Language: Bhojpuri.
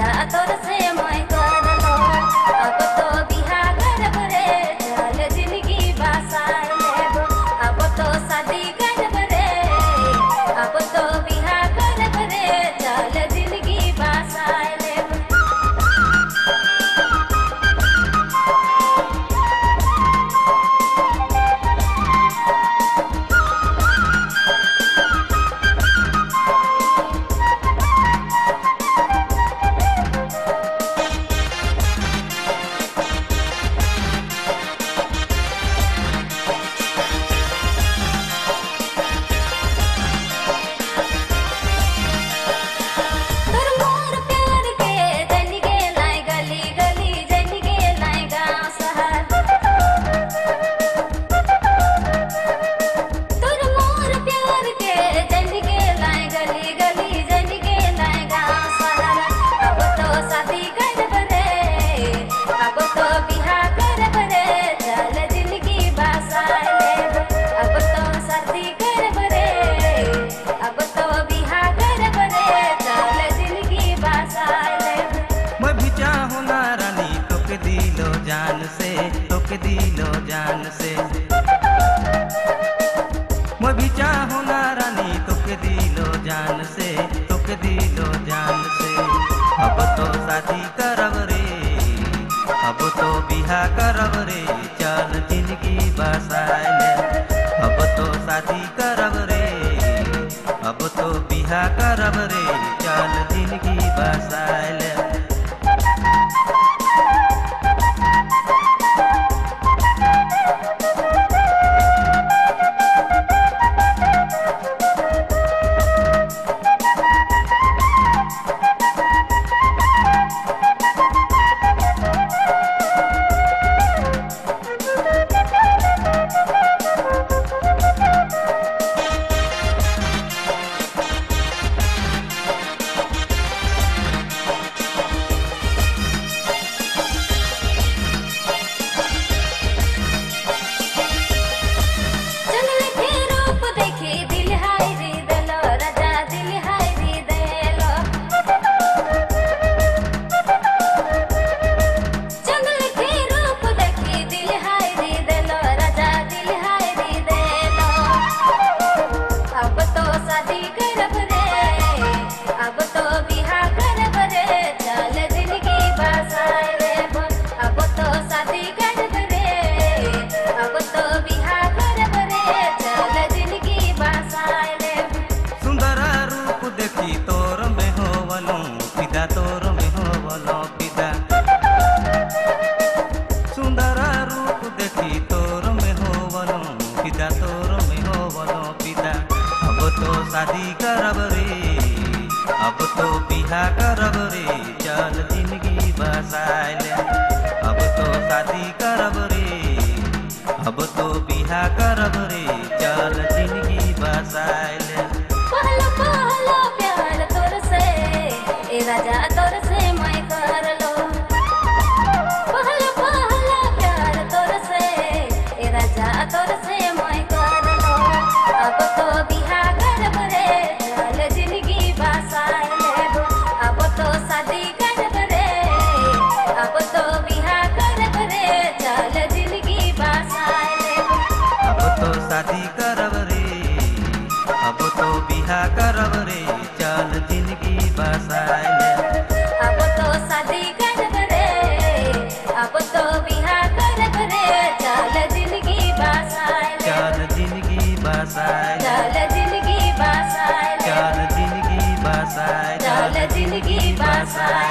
राजा तोर से मैं कर लो अब तो बिहा करब रे चल जिंदगी बसाए लेब अब तो शादी करब रे अब तो बिहा करब रे चल जिंदगी बसाए लेब दिलो जान से मैं भी चाहूँ ना रानी तोके दिलो जान से तोके दिलो जान से अब तो शादी करब रे अब तो बिहा करब रे चल जिंदगी बसाए ले अब तो शादी करब रे अब तो बिहा करब रे चल जिंदगी बसाए ले शादी करब रे अब तो बिहा करब रे चल जिंदगी बसाए ले अब तो शादी करब रे अब तो बिहा करब रे चल जिंदगी बसाए ले पहला पहला प्यार तोर से ए राजा तोर से मैं कर लो पहला पहला प्यार तोर से ए राजा तोर से मैं कर लो अब तो बिहा करब रे चल जिंदगी बसाए लेब अब तो शादी करब रे अब तो बिहा करब रे चल जिंदगी बसाए लेब अब तो शादी करब रे अब तो बिहा करब रे चल जिंदगी बसाए ले अब तो शादी करब रे अब तो बिहा करब रे चल जिंदगी बसाए ले चल जिंदगी बसाए ले चल जिंदगी बसाए ले चल जिंदगी बसाए चल जिंदगी बसाए